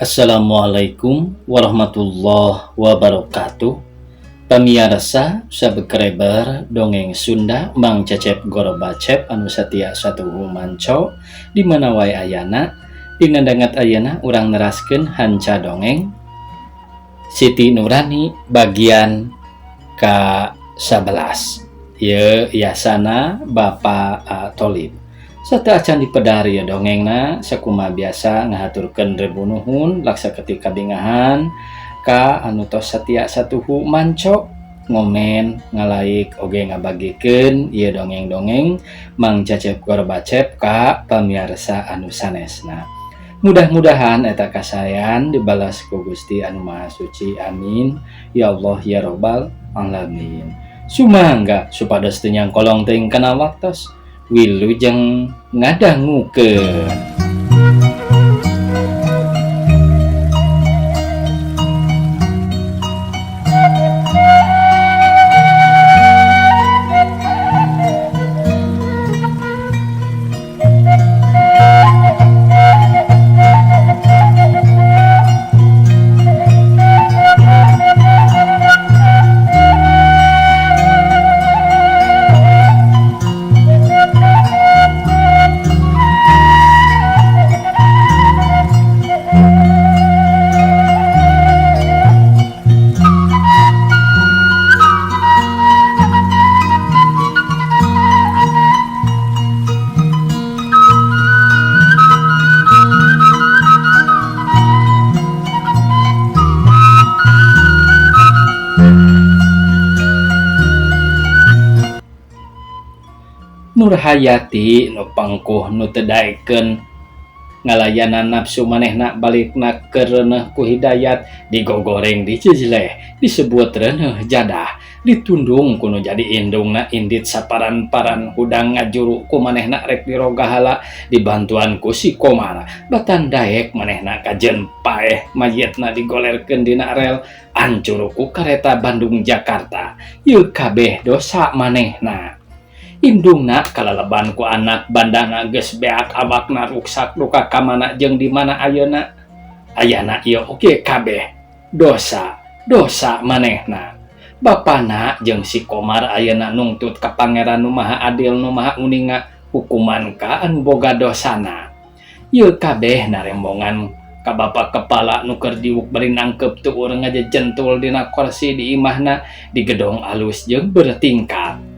Assalamualaikum warahmatullahi wabarakatuh. Pamirsa sabekreber dongeng Sunda Mang Cecep Gorobacep anu satia satuhu manco di mana wae ayana dina dangat ayana urang neraskeun hanca dongeng Siti Nurani bagian ka 11. Ieu yasana Bapak Tholib. Sata acan dipedari ya dongengna sakuma biasa ngahaturkeun rebunuhun laksa ketika bingahan ka anu tos satia satuhu manco ngomen ngalaik oge ngabagikeun ieu dongeng-dongeng Mang Cecep Gorobacep ka pamirsa anu sanesna. Mudah-mudahan eta kasayan dibalas ku Gusti anu Maha Suci. Amin ya Allah ya Rabbal alamin. Sumangga supados teu nyang kolong teuing kana waktos wilujeng ngadangukeun. Nurhayati nu pangkuh nu teu daekeun ngalayanan nafsu manehna balikna kereuneuh ku hidayat digogoreng dicejleh disebut reuneuh jadah ditundung kuno jadi indungna indit saparan-paran hudang ngajuru ku manehna rek dirogahala dibantuan ku si Komar batan daek manehna kajen paeh mayitna digolerkeun dina rel ancur ku kareta Bandung Jakarta. Ieu kabeh dosa manehna. Indungna kalaleban ku anak bandana geus beak awakna ruksak duka kamana jeung di mana ayeuna. Ayana ieu oge kabeh dosa manehna. Bapana jeung si Komar ayeuna nungtut ka Pangeran nu Maha Adil nu Maha Uninga hukuman ka anu boga dosana. Ieu kabeh narembongan ka bapa kepala nu keur diuk bari nangkep tuur ngajejentul dina kursi di imahna di gedong alus jeung bertingkat.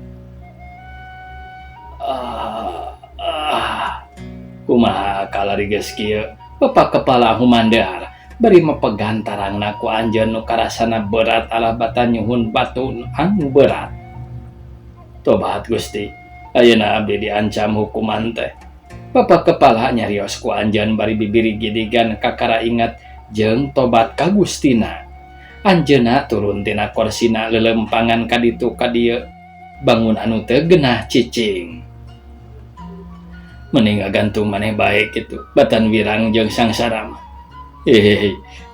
Kumaha kalarigeus kieu Bapak Kepala Humandar bari mepegan tarangna ku anjeun nu karasana berat alabata nyuhun batu anu berat. Tobat Gusti, ayeuna abdi diancam hukuman teh. Bapak Kepala nyarios ku anjeun bari bibiri gidigan kakara ingat jeung tobat ka Gustina. Anjeunna turun tina korsina lelempangan ka ditu ka dieu bangun anu teu geunah cicing. Mending gantung maneh baik gitu batan wirang jeung sangsara mah.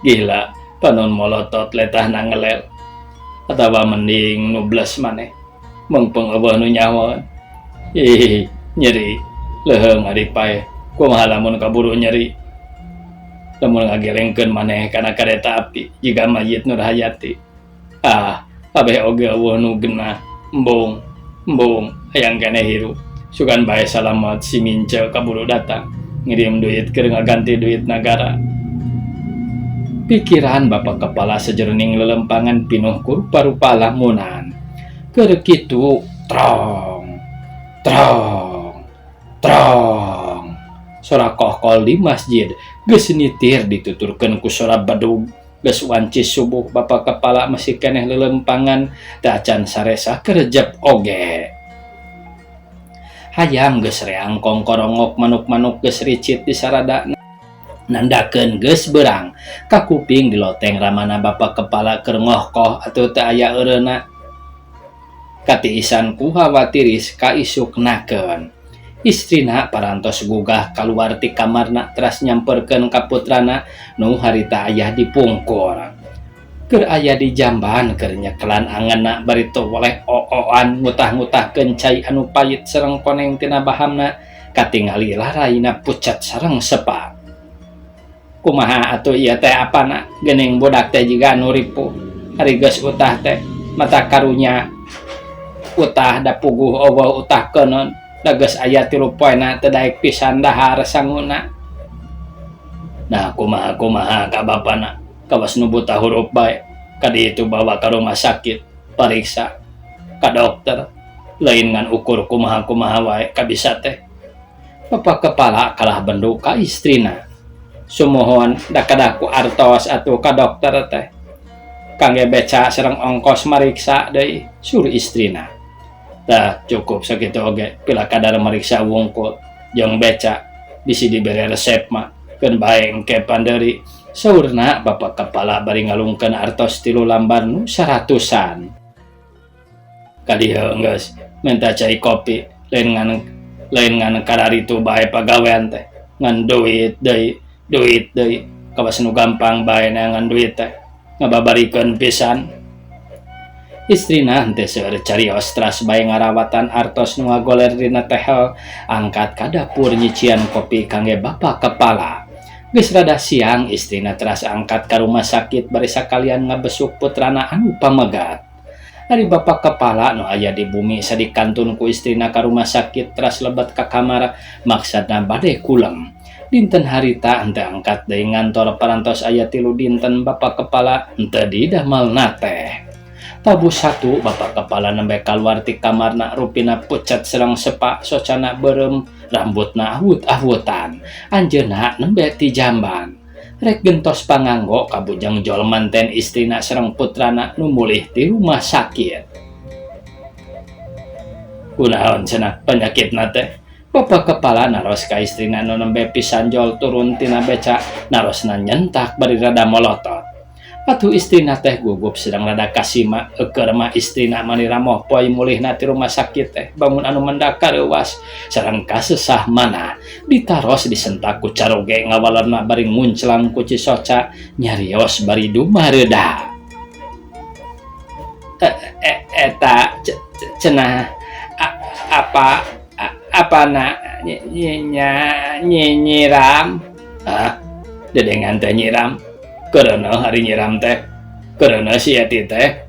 Gila panon molotot letahna ngelel atawa mending nubles maneh mengpeng eueuh nu nyawon. Nyeri leuheung ari pae kumaha lamun kaburu nyeri lamun ngagelengkeun maneh kana kareta api jiga mayit Nurhayati. Kabeh oge eueuh nu geunah embung hayang keneh hirup. Sugan bae salamat si Mince kaburu datang ngirim duit keur ngaganti duit nagara. Pikiran Bapak Kepala sejerning lelempangan pinuh ku rupa-rupa lamunan. Keur kitu trong sora kohkol di masjid geus nitir dituturkeun ku sora badug geus wancis subuh. Bapak Kepala masih keneh lelempangan teu acan saresa kerejep oge. Hayam geus reang kongkorongok manuk-manuk geus ricit di saradana nandakeun geus beurang ka kuping di loteng ramana Bapak Kepala keur ngohkoh atuh teu aya eureuna. Katiisan ku khawatiris ka isuknakeun. Istrina parantos gugah kaluar ti kamarna teras nyamperkeun ka putrana nu harita aya dipungkur. Keur aya di jamban keur nyekelan angeunna bari teu oleh ooan ngutah-ngutahkeun cai anu payit sareng koneng tina bahamna katingali laraina pucat sareng sepa. kumaha atuh ieu teh apana geuning budak teh jiga anu ripuh ari geus utah teh mata karunya utah da puguh eueuh utah keuneun da geus aya 3 poena teu daek pisan dahar sanguna. Nah kumaha ka bapana kawas nu buta huruf bae kadi itu bawa ka rumah sakit pariksa ka dokter lain ngan ukur kumaha wae kabisa teh. Bapak kepala kalah bendu ka istrina sumohon da kadah ku artos atuh ka dokter teh kangge beca sareng ongkos mariksa deui sur istrina. Tah cukup sakitu oge pila kadar mariksa wungkul jeung beca bisi dibere resep mah keun bae engke panderi saurna bapak kepala bari ngalungkeun artos 3 lambar nu 100-an. Kadieu geus minta cai kopi lain ngan kadari itu bae pagawean teh ngan duit deui kawas nu gampang bae ngan duit teh ngababarikeun pisan. Istrina henteu seueur carios teras bae ngarawatan artos nu ngagoler dina tehel angkat ka dapur nyician kopi kangge bapak kepala. Geus rada siang istrina teras angkat ka rumah sakit bari sakalian ngabesuk putrana anu pamegat. Ari bapak kepala nu aya di bumi sadikantun ku istrina ka rumah sakit teras lebat ka kamar maksudna bade kulem. Dinten harita henteu angkat deui ngantor parantos aya 3 dinten bapak kepala henteu didamelna teh. Tabu 1 bapak kepala nembe kaluar ti kamarna rupina pucat serang sepak socana beureum rambutna awut-awutan anjeunna nembe ti jamban rek gentos panganggo ka bujang jol manten istrina sareng putrana nu mulih ti rumah sakit. Kunaon cenah penyakitna teh? Bapak kepala naros ka istrina nu nembe pisan jol turun tina beca narosna nyentak bari rada molotot. Atuh istrina teh gugup sedang rada kasima eukeur mah istrina mani ramoh poe mulihna ti rumah sakit teh bangun anu mendak kareuwas sareng kasesah mana ditaros disentak ku caroge ngawalonna bari ngunclang ku Cisoca nyarios bari dumareuda. Eta cenah apana nyiram dedengan teh nyiram karena hari nyiram teh karena si eti teh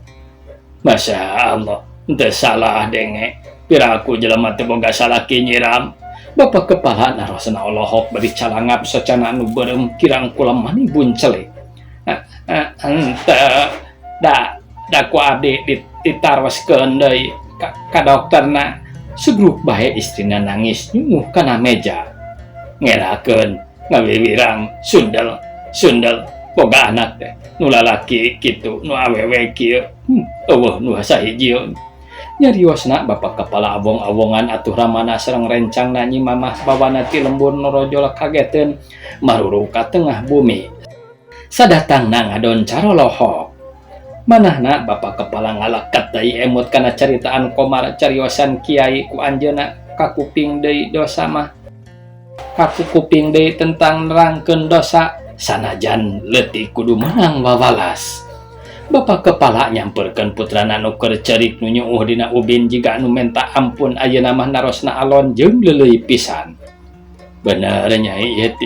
Masya Allah ente salah denge piraku jelema teu boga salaki nyiram. Bapak kepala narosna Allahok bari calangap socana anu beureum kirang kula mani buncelik. Ente da ku abdi ditaroskeun deui ka dokterna. Sugruk bae istrina nangis nyumuh kana meja ngerakeun ngawiwirang sundel boga anak teh nu lalaki kitu nu awewe kieu eueuh nu sahiji nyariosna bapak kepala awong-awongan atuh ramana sareng rencangna nyi mamah bawana ti lembur nu rojol kageteun maruru ka tengah bumi sadatangna ngadon carolohok. Manahna bapak kepala ngalakat deui emut kana caritaan komar cariosan kiai ku anjeunna kakuping deui dosa mah kakuping deui tentang nerangkeun dosa sanajan leutik kudu menang wawalas. Bapak kepala nyamperkeun putrana nu keur ceurik nu nyuuh dina ubin jiga anu menta ampun ayeuna mah narosna alon jeung leuleuy pisan. Bener Nyai ieu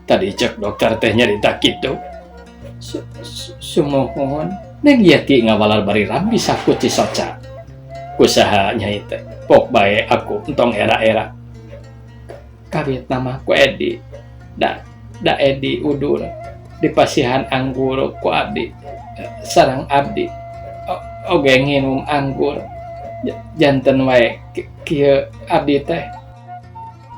tadi cek dokter teh nyarita kitu. Sumohon neng Yeti ngawalar bari rambi saku Cisoca. Kusaha Nyai teh pok bae aku entong era-era. Kawit nama ku Edi. Da Edi udur di pasihan anggur ku abdi sareng abdi oge nginum anggur janten wae kieu abdi teh.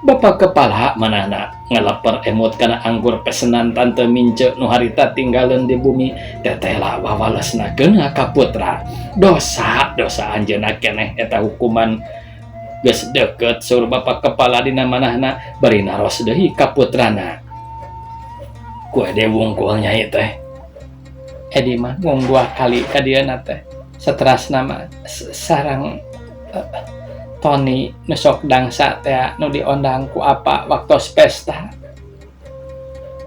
Bapak kepala manahna ngeleper emut kana anggur pesenan tante Mince nu harita tinggaleun di bumi tetela wawalesna geuna ka putra. Dosa anjeunna keneh eta hukuman geus deukeut saur bapak kepala dina manahna bari naros deui ka putrana. Ku ede wungkul Nyai teh. Edi mah ngong 2 kali ka dieuna teh. Saterasna mah sareng Tony nu sok dangsa teh nu diondang ku apa waktos pesta.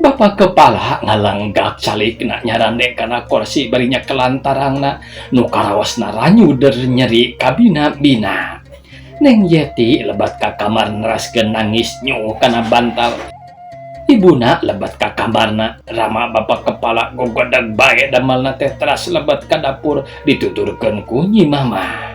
Bapak kepala ngalenggak calikna nyarande kana kursi barinya kelantarangna nu karaosna ranyuder nyeri kabina-bina. Neng Yeti lebat ka kamar neraskeun nangis nyuh kana bantal. Ibuna lebat ka kamarna, rama bapak kepala gogodag bae damalna teh teras lebat ka dapur dituturkeun ku Nyi Mama.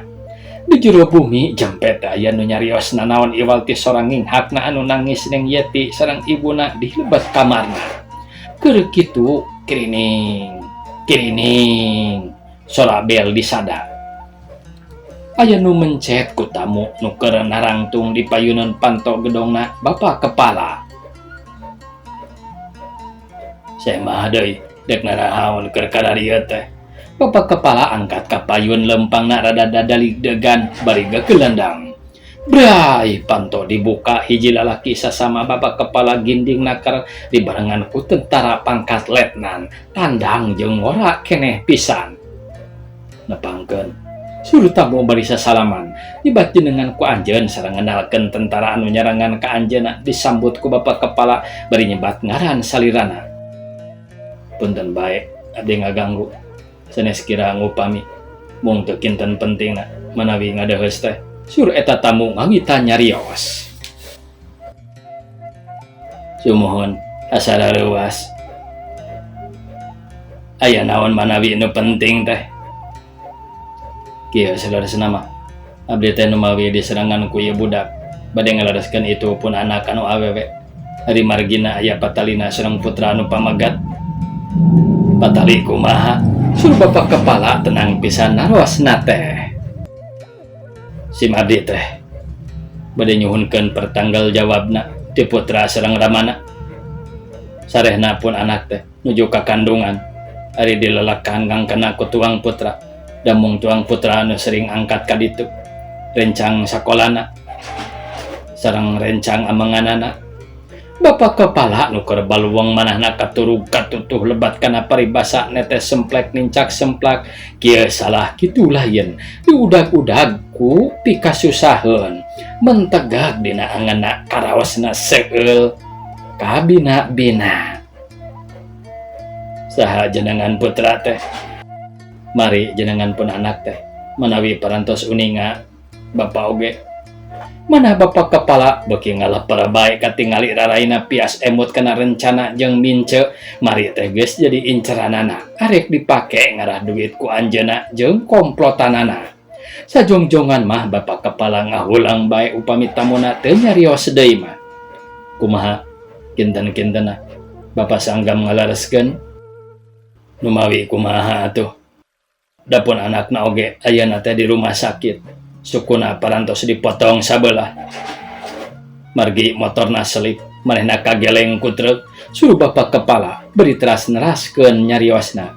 Di jero bumi jempet aya nu nyarios nanaon iwal ti sorang nginghakna anu nangis neng Yeti sareng ibuna di lebat kamarna. Keur kitu kirining sora bel disada. Aya nu mencet ku tamu nu keur narangtung di payunan panto gedongna bapak kepala. Saya mah deui dek narahaon keur kadarieu teh. Bapak kepala angkat ka payun lempangna rada dadalig degan bari geulendang. Brai panto dibuka hiji lalaki sasama bapak kepala ginding nakar dibarengan ku tentara pangkat letnan tandang jeung ora keneh pisan. Nepangkeun suruh tamu bari sasalaman dibat jenengan ku anjeun sareng ngenalkeun tentara anu nyarangan ka anjeunna disambut ku bapak kepala bari nyebat ngaran salirana. Punten bae abdi ngaganggu sanes kira ngupami mung teu kinten pentingna manawi ngadaheus teh sur eta tamu ngangita nyarios. Sumuhun asara leuwas aya naon manawi nu penting teh. Kieu saudara mah abdi teh nu mawi diserangan ku ieu budak bade ngalareskeun itu pun anak anu awewe. Ari margina aya patalina sareng putra anu pamagat. Patali kumaha suruh bapak kepala tenang pisan narosna teh. Si abdi teh bade nyuhunkeun pertanggal jawabna ti putra sareng ramana. Sarehna pun anak teh nuju ka kandungan ari dilelekan ngangkena ku tuang putra. Damung tuang putra anu sering angkat ka ditu rencang sakolana sareng rencang amanganana. Bapak kepala nu keur baluweng manahna katurug katutuh lebat kana paribasa netes semplek nincak semplak kieu salah kitu lain diudag-udag ku pikasusaheun mentegak dina angeunna karaosna seueul kabina-bina. Saha jenengan putra teh mari jenengan pun anak teh manawi parantos uninga bapak oge. Mana bapak kepala beuki ngalepeur bae katingali raraina pias emut kana rencana jeung mince mari teh geus jadi inceranana arek dipake ngarah duit ku anjeunna jeung komplotanana. Sajongjongan mah bapak kepala ngahulang bae upami tamuna teu nyarios deui mah. Kumaha kinten-kintenna bapak sanggam ngalareskeun nu mawi kumaha atuh. Dapun anakna oge ayeuna teh di rumah sakit. Sukuna parantos dipotong sabelah. Margi motorna selip manehna kageleng ku truk suruh bapak kepala beri teras neraskeun nyariosna.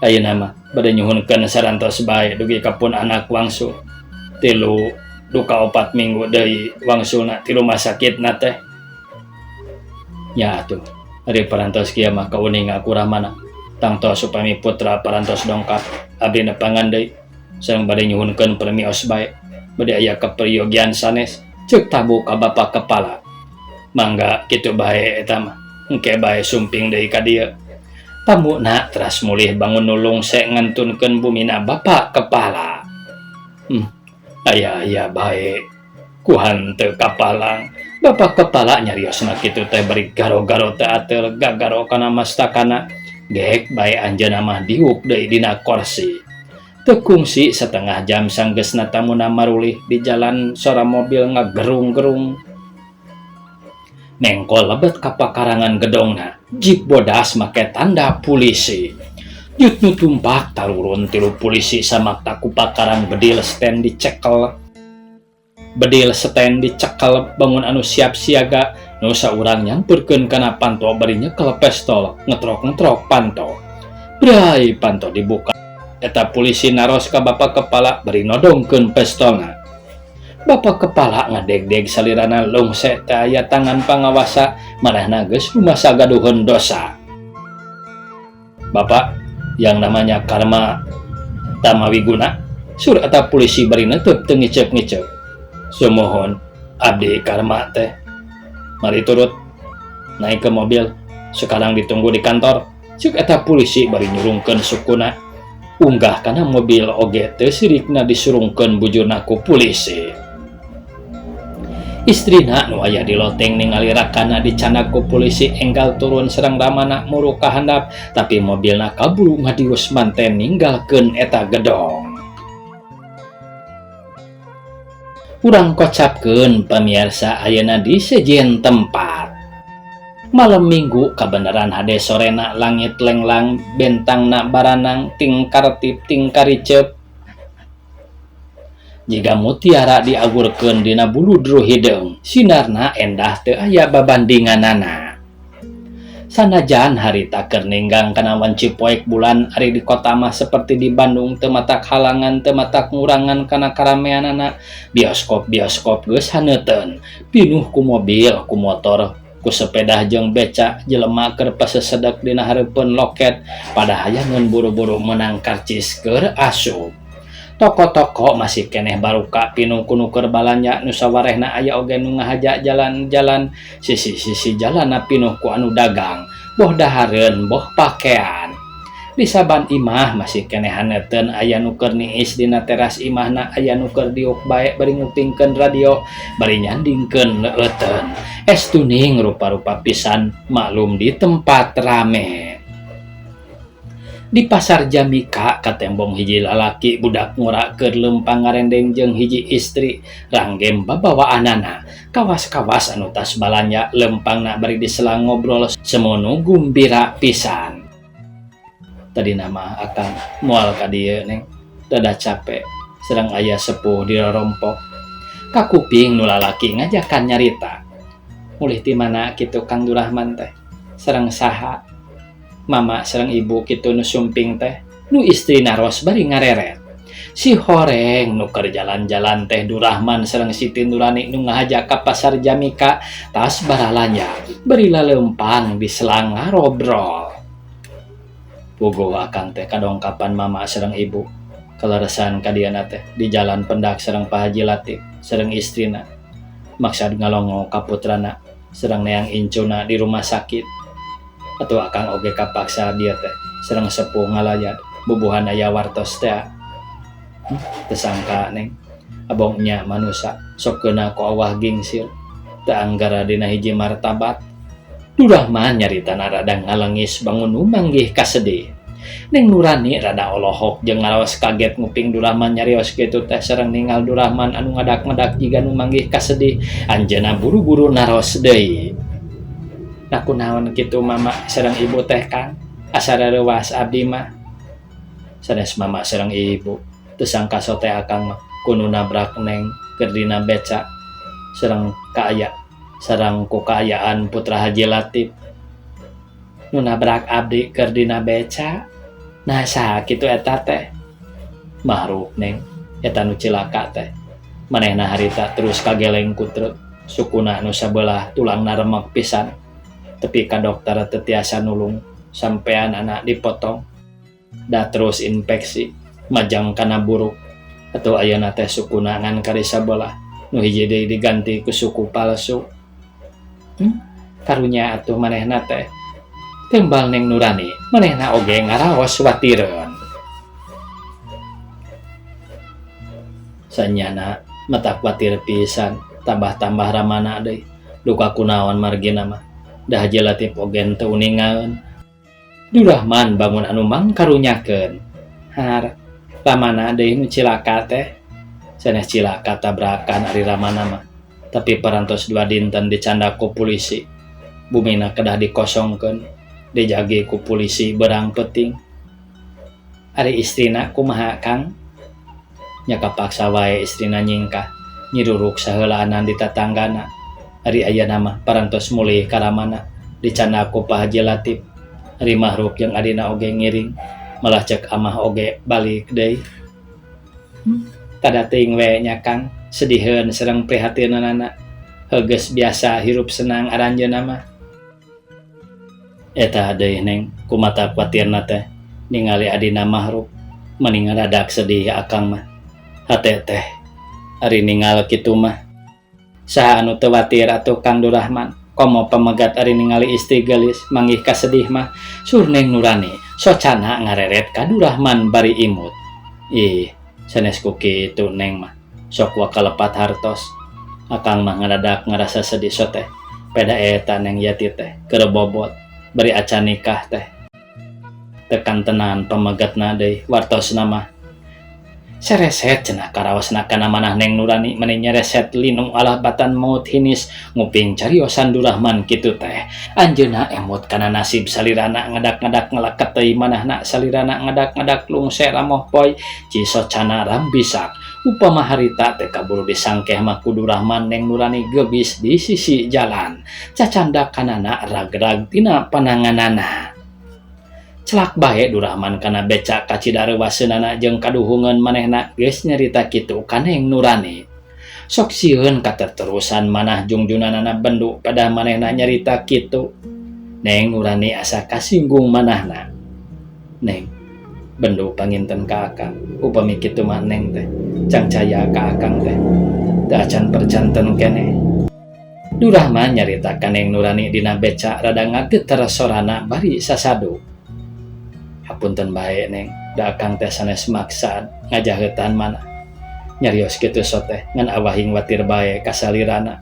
Ayeuna mah bade nyuhunkeun sarantos bae dugi kapun anak wangsul 3 duka 4 minggu deui wangsulna ti rumah sakitna teh. Nya atuh ari parantos kieu mah kauning aku ramana tangtos upami putra parantos dongkap abdi nepangan deui. Sareng bade nyuhunkeun permios bae bade aya kaperyogian sanes ceuk tabu ka bapak kepala. Mangga kitu bae eta mah engke bae sumping deui ka dieu. Tamuna teras mulih bangun nulung se ngantunkeun bumina bapak kepala. Aya bae ku hanteu kapalang. Bapak kepala nyariosna kitu teh bari garo-garo teh ateur gagaro kana mastakana gek bae anjeunna mah diuk deui dina kursi. Tekungsi setengah jam sanggeusna tamuna marulih di jalan sora mobil ngagerung-gerung. Mengkol lebet ka pakarangan gedongna. Jeep bodas make tanda polisi. Yut nu tumpak tarurun 3 polisi samakta ku pakaran bedil stand dicekel. Bedil stand dicekel bangun anu siap siaga nu saurang nyamperkeun kana panto bari nyekel pistol ngetrok-ngetrok panto. Brai panto dibuka. Eta polisi naros ka bapak kepala beri nodongkeun pistolna. Bapak kepala ngadeg-deg salirana lungse teh aya tangan pangawasa manehna geus rumasa gaduheun dosa. Bapak yang namanya Karma Tamawiguna sur eta polisi bari neuteuk teu ngicep-ngicep. Sumuhun abdi Karma teh mari turut naik ke mobil sekarang ditunggu di kantor. Ceuk eta polisi bari nyurungkeun sukuna unggah kana mobil oge teh sirikna disurungkeun bujurna ku polisi. Istrina nu aya di loteng ningali rakana dicandak ku polisi enggal turun serang ramana muru ka handap, tapi mobilna kaburu ngadius manten ninggalkeun eta gedong. Urang kocapkeun pamirsa ayeuna di sejen tempat. Malam minggu kabeneran hade sorena langit lenglang bentangna baranang tingkartip tingkaricep. Jika mutiara diagurkeun dina buludru hideung, sinarna endah teu aya babandinganana. Sanajan harita keur ninggang kana wanci poek bulan ari di kota mah seperti di Bandung teu matak halangan teu matak ngurangan kana karameanana, bioskop-bioskop geus haneuteun, pinuh ku mobil, ku motor, ku sepeda jeung beca, jelema keur pasesedek dina hareupeun loket pada hayangeun buru-buru meunang karcis keur asup. Toko-toko masih keneh baruka pinuh ku nuker balanja nu sawarehna aya oge nu ngahaja jalan-jalan, sisi-sisi jalanna pinuh ku anu dagang, boh dahareun boh pakean. Di saban imah masih keneh haneuteun aya nu keur niis dina teras imahna, aya nu keur diuk bae bari ngupingkeun radio, bari nyandingkeun leueteun. Estuning rupa-rupa pisan maklum di tempat rame. Di pasar Jamika katembong hiji lalaki budak ngura keur leumpang ngarendeng jeung hiji istri ranggem babawaanana. Kawas-kawas anu tas balanja leumpangna bari diselang ngobrol semono gumbira pisan. Tadi nama akan moal ka dieu neng dada capek serang aya sepuh di rompok. Kakuping nu lalaki ngajakan nyarita. Mulih ti mana kitu Kang Durahman teh? Sareng saha? Mama sareng ibu kitu nu sumping teh, nu istri naros bari ngareret. Si horeng nu keur jalan-jalan teh Durahman sareng Siti Nurani nu ngahajak ka pasar Jamika tas baralanya, bari laleumpang diselang ngarobrol. Puguh akang teh kadongkapan mama sareng ibu, kaleresan ka diana teh di jalan pendak sareng Pak Haji Latif sareng istrina. Maksud ngalongo ka putrana sareng neang incuna di rumah sakit. Atau akang oge kapaksa dia teh sareng sepuh ngalayat bubuhan aya wartos teh. Tesangka neng abongnya manusia sok keuna ku awah gingsil teu anggara dina hiji martabat. Durahman nyaritana rada ngalengis bangun nu manggih kasedih. Neng Nurani rada olohok jeung ngaraos kaget nguping Durahman nyarios kitu teh sareng ningal Durahman anu ngadak-ngadak jiga nu manggih kasedih, anjeunna buru-buru naros deui. Nah kunaon kitu mama sareng ibu teh Kang, asa reuwas abdi mah. Sanes mama sareng ibu teu sangka sote akang mah kudu nabrak neng keur dina beca sareng kaaya sareng ku kaayaan putra Haji Latif. Nu nabrak abdi keur dina beca. Nah saha kitu eta teh? Mahruk neng, eta nu cilaka teh. Manehna harita terus kageleng ku truk, sukuna nu sabelah tulangna remek pisan. Tapi ka dokter teu tiasa nulung sampean anak dipotong. Da terus infeksi, majang kana buruk. Atau ayeuna teh sukuna ngan kari sabelah, nu hiji deui diganti ku suku palsu. Karunya atuh manehna teh. Tembal Neng Nurani, manehna oge ngaraos watireun. Sanyana mata watir pisan, tambah-tambah ramana deui. Duka kunaon margina mah. Da Haji Latif oge teu ningaeun. Durahman bangun anu mangkarunyakeun. Har, ramana deui nu cilaka teh. Sanes cilaka tabrakan ari ramana mah. Tapi parantos 2 dinten dicandak ku polisi. Bumina kedah dikosongkeun. Dijage ku polisi berang peting. Ari istrina kumaha Kang? Nya kapaksa wae istrina nyingkah, nyiruruk saheulaanan di tatanggana. Ari ayeuna mah parantos mulih ka ramana dicandak ku Pak Haji Latif. Ari mahruk jeung adina oge ngiring, malah cek amah oge balik deui. Tada teuing we nya Kang, sediheun sareng prihatinanana. Heugeus biasa hirup senang aranjeunna mah. Eta deui Neng, kumata kuatirna teh ningali adina mahruk, mending radadak sedih akang mah. Hate teh ari ningal kitu mah. Saha anu teu watir atuh Kang Durahman, komo pamegat ari ningali istri gelis manggih kasedih mah. Sur Neng Nurani socana ngareret ka Durahman bari imut. Ih, sanes ku kitu Neng mah, sok wa kalepat hartos. Akang mah ngadadak ngerasa sedih so teh. Peda eta Neng Yati teh keur bobot bari acan nikah teh. Tekan tenan pamegatna deui wartosna mah. Sereset cenah karaosna kana manah Neng Nurani meni nyereset linu alah batan maut hinis nguping cariosan Durahman kitu teh. Anjeunna emot kana nasib salirana ngadak-ngadak ngalaket teuy manahna salirana ngadak-ngadak lungser amoh poy cisocana rambisak. Upama harita teh kaburu disangkeh mah ku Durahman Neng Nurani gebis di sisi jalan. Cacandakanana ragrag tina pananganana. Celak bae Durahman kana beca kacidareuwaseunana jeung kaduhungan manehna geus nyarita kitu ka Neng Nurani. Sok sieun katerterusan manah jungjunanana bendu pada manehna nyarita kitu. Neng Nurani asa kasinggung manahna. Neng, bendu panginten ka akang. Upami kitu mah Neng teh cangcaya ka akang teh. Da acan percanten keneh. Durahman nyarita ka Neng Nurani dina beca rada ngageter sorana bari sasadu. Hapunten bae Neng, da akang teh sanes maksa ngajaheutan mana. Nyarios kitu so teh ngan awahing watir bae ka salirana.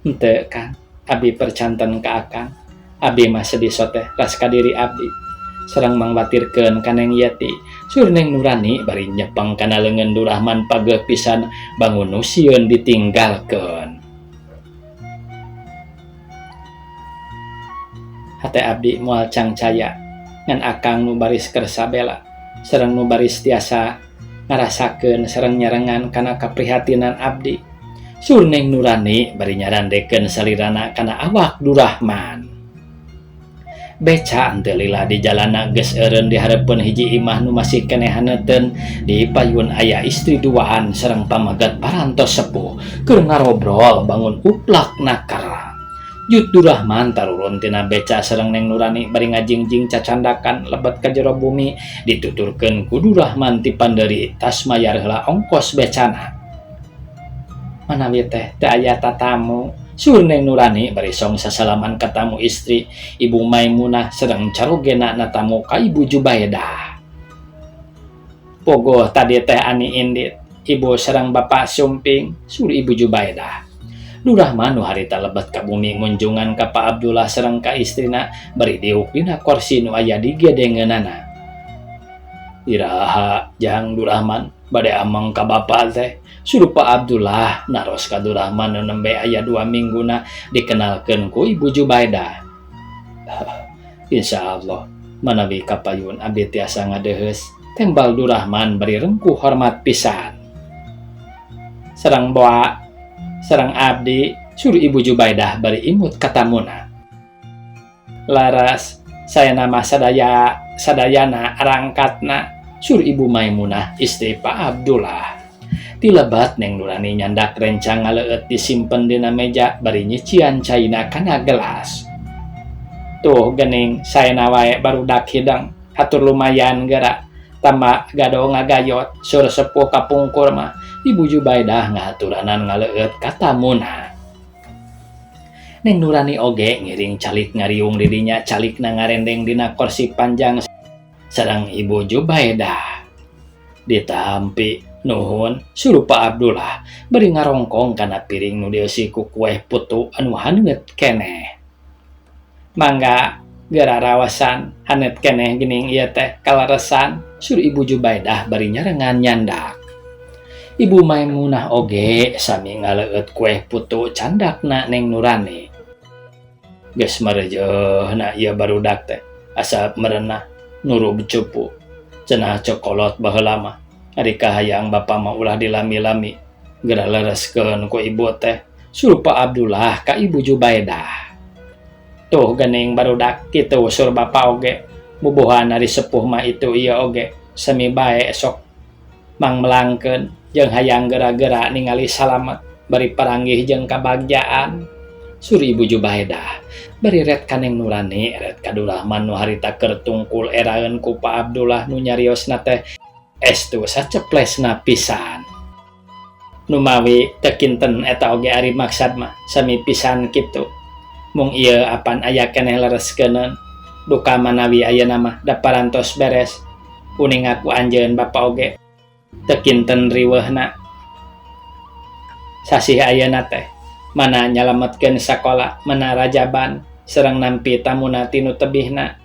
Henteu Kang, abdi percanten ka akang. Abdi mah sedih so teh ras ka diri abdi. Sareng mangwatirkeun ka Neng Yati, sur Neng Nurani bari nyepeng kana leungeun Durahman pageuh pisan bangun nu sieun ditinggalkeun. Hate abdi moal cangcaya ngan akang nu baris keur sabela sareng nu baris tiasa ngarasakeun sareng nyarengan kana kaprihatinan abdi. Sur Neng Nurani bari nyarandekeun salirana kana awak Durahman. Beca henteu lila di jalanna geus eureun dihareupeun hiji imah nu masih keneh haneuteun di payun aya istri duaan sareng pamagat parantos sepuh keur ngarobrol bangun uplak nakar. Jut Durahman tarurun tina beca sareng Neng Nurani bari ngajingjing cacandakan lebet ka jero bumi dituturkeun ku Durahman ti panderi tas mayar heula ongkos becana. Manawi teh teu aya tatamu, sur Neng Nurani bari song sasalaman ka tamu istri Ibu Maimunah sareng carogena na tamu ka Ibu Jubaidah. Pogoh tadi teh Ani Indit, Ibu sareng Bapak Sumping, sur Ibu Jubaidah. Durahman nu harita lebet ka bumi ngunjungan ka Pak Abdullah sareng ka istrina bari diuk dina kursi nu aya di gedengeunana. Iraha jang Durahman bade ameng ka bapa teh. Suruh Pak Abdullah naros ka Durahman nu nembe aya 2 mingguna dikenalkeun ku Ibu Jubaidah. Insyaallah manawi kapayun abdi tiasa ngadeheus tembal Durahman bari rengkuh hormat pisan. Sareng boa sareng abdi suruh Ibu Jubaidah bari imut katamuna. Laras saya nama sadayana arangkatna suruh Ibu Maimunah istri Pak Abdullah. Tilebat Neng Nurani nyandak rencang ngaleueut disimpen dina meja bari nyician caina kana gelas. Tuh geuning saena wae barudak hidang hatur lumayan geura tambah gado ngagayot sur sepuh kapungkur mah Ibu Jubaidah ngahaturanan ngaleueut ka tamuna. Neng Nurani oge ngiring calik ngariung didinya calikna ngarendeng dina kursi panjang sareng Ibu Jubaidah. Ditampi nuhun suruh Pak Abdullah bari ngarongkong kana piring nu dieusi ku kueh putu anu haneut keneh. Mangga geura rawasan haneut keneh geuning ieu teh kalaresan suruh Ibu Jubaidah bari nyarengan nyandak. Ibu Maimunah oge sami ngaleueut kueh putu candakna Neng Nurani. Geus marejeuhna ieu barudak teh asa merenah nuru becupu cenah cokolot baheula mah ari kahayang bapa mah ulah dilami-lami geura lereskeun ku ibu teh suruh Pak Abdullah ka Ibu Jubaidah. Tuh geuning barudak kitu sur bapa oge bubuhan ari sepuh mah itu ieu oge sami bae sok mang melangkeun jeung hayang geura-geura ningali salamet bari paranggih jeung kabagjaan. Sur Ibu Jubaidah bari ret ka Neng Nurani ret ka Durahman nu harita keur tungkul eraeun ku Pak Abdullah nu nyariosna teh estu saceplesna pisan. Nu mawi teu kinten eta oge ari maksad mah sami pisan kitu. Mung ieu apan aya keneh lereskeun duka manawi ayeuna mah da parantos beres. Uning aku anjeun bapa oge teu kinten riweuhna. Sasih ayeuna teh mana nyalametkeun sakola, mana rajaban sareng nampi tamuna tinu tebihna.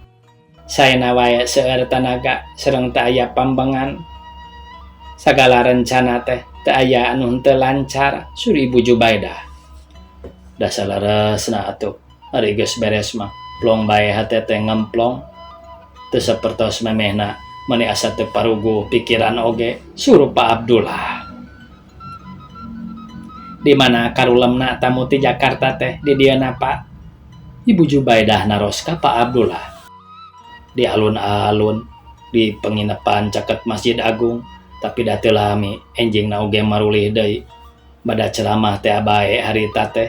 Saena wae seueur tanaga sareng teu aya pambengan. Sagala rencana teh teu aya anu henteu lancar, sur Ibu Jubaidah. Da salaresna atuh, ari geus beres mah plong bae hate teh ngemplong. Teu sapertos memehna mani asa teu paruguh pikiran oge, suruh Pak Abdullah. Di mana karulemna tamu ti Jakarta teh di dieuna Pak? Ibu Jubaidah naros ka Pak Abdullah. Di alun-alun, di penginapan caket Masjid Agung, tapi da teu lami enjingna oge marulih deui. Bada ceramah teh abae harita teh.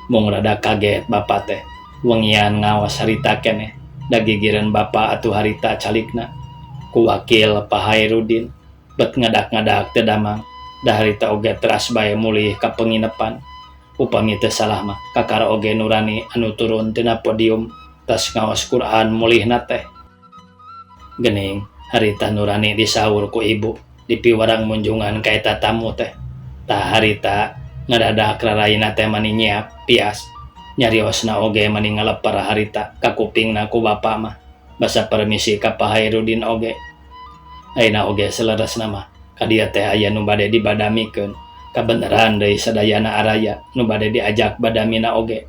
Mung rada kaget bapa teh, wengian ngaos harita keneh. Da gigireun bapa atuh harita calikna. Ku wakil Pak Hairudin, bet ngadak-ngadak teu damang. Da harita oge teras bae mulih ka penginapan. Upami teu salah mah kakara oge Nurani anu turun tina podium tas ngaos Quran mulihna teh. Geuning harita Nurani disaur ku ibu di piwarang munjungan ka eta tamu teh. Tah harita ngadadak rarayna teh mani nyiap pias. Nyariosna oge mani ngalepar harita ka kupingna ku bapa mah. Basa permisi ka Pak Hairudin oge. Ayeuna oge saleresna mah kadia teh aya nu bade dibadamikeun. Kabeneran deui sadayana araya nu bade diajak badamina oge.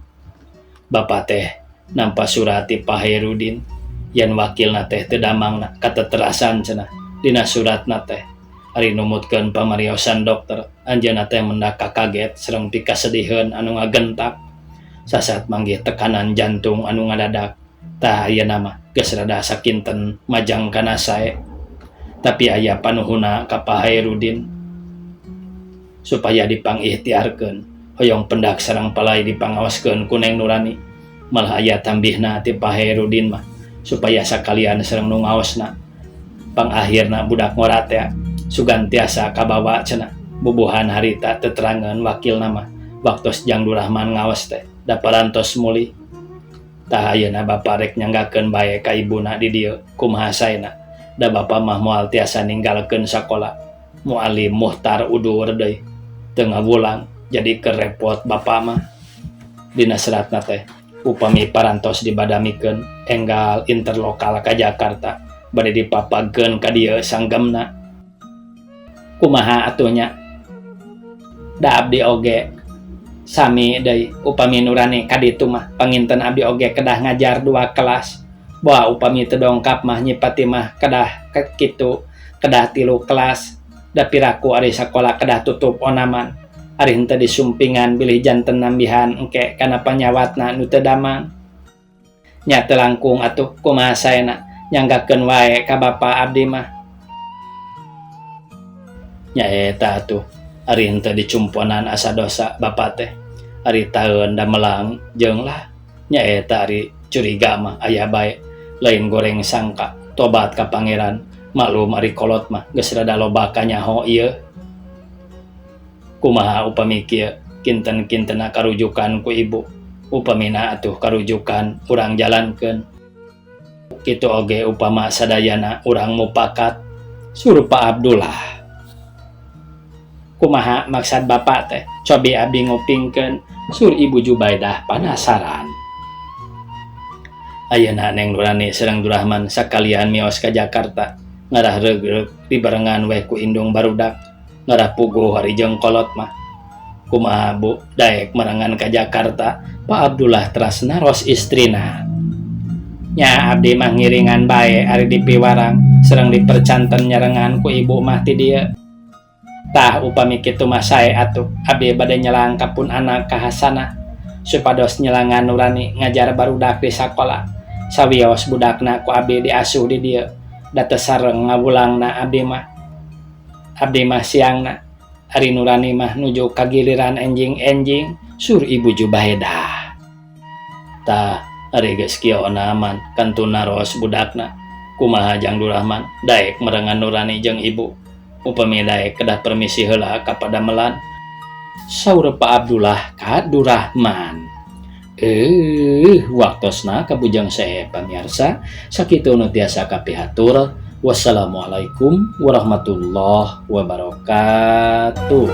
Bapa teh nampa surat ti Pak Hairudin yen wakilna teh teu damangna kateterasan cenah. Dina suratna teh ari numutkeun pamariosan dokter, anjeunna teh mendak kaget sareng pikasediheun anu ngagentak. Sasat manggih tekanan jantung anu ngadadak. Tah ayeuna mah geus rada sakinten majang kana sae. Tapi aya panuhuna ka Pak Hairudin supaya dipangikhtiarkeun hoyong pendak sareng palai dipangaoskeun ku Neng Nurani. Malah aya tambihna ti Pak Hairudin mah supaya sakalian sareng nu ngaosna. Pangakhirna budak ngora teh sugantiasa kabawa cenah. Bubuhan harita teterangan wakilna mah waktos Jang Durahman ngaos teh da parantos muli. Tah ayeuna bapa rek nyanggakeun bae ka ibuna di dieu kumaha saena. Da bapa mah moal tiasa ninggalkeun sakola. Mualim Muhtar udur deui. Teu ngawulang jadi kerepot bapa mah. Dina seratna teh upami parantos dibadamikeun enggal interlokal ka Jakarta bade dipapageun ka dieu sanggemna. Kumaha atuh nya? Da abdi oge sami deui upami Nurani ka ditu mah panginten abdi oge kedah ngajar 2 kelas. Boa upami teu dongkap mah nyipati mah kedah kitu, kedah 3 kelas. Da piraku ari sakola kedah tutup onaman. Ari henteu disumpingan bilih janten nambihan engke kana panyawatna nu teu damang. Nya teu langkung atuh kumaha saena nyanggakeun wae ka bapa abdi mah. Nya eta atuh ari henteu dicumponan asa dosa bapa teh. Ari taeun da melang jeung lah. Nya eta ari curiga mah aya bae. Lain goreng sangka tobat ka pangeran. Maklum ari kolot mah geus rada loba kanyaho ieu. Kumaha upami kieu kinten-kintena karujukan ku ibu. Upamina atuh karujukan urang jalankeun. Kitu oge upama sadayana urang mupakat. Suruh Pak Abdullah. Kumaha maksad bapa teh? Cobi abdi ngupingkeun. Sur Ibu Jubaidah panasaran. Ayeuna Neng Nurani sareng Durahman sakalian mios ka Jakarta. Ngarah reug-reug dibarengan we ku indung barudak. Ngarah puguh hari jeung kolot mah. Kumaha Bu daek merengan ka Jakarta? Pak Abdullah teras naros istrina. Nya abdi mah ngiringan bae ari di piwarang sareng dipercanten nyarengan ku ibu mah ti dieu. Tah upami kitu mah sae atuh abdi bade nyelang kapun anak ka Hasanah supados nyelangan Nurani ngajar barudak di sakola. Sawios budakna ku abdi diasuh di dieu. Da teu sareng ngawulangna abdi mah siangna. Ari Nurani mah nuju ka giliran enjing-enjing. Sur Ibu Jubaidah. Tah ari geus kieu onaman kantun naros budakna. Kumaha Jang Durahman daek merengan Nurani jeung ibu. Upami daek kedah permisi heula ka padamelan. Saur Pak Abdullah ka Durahman. Waktosna kabujang sae pamirsa sakitu nu tiasa kapihatur. Wassalamualaikum warahmatullahi wabarakatuh.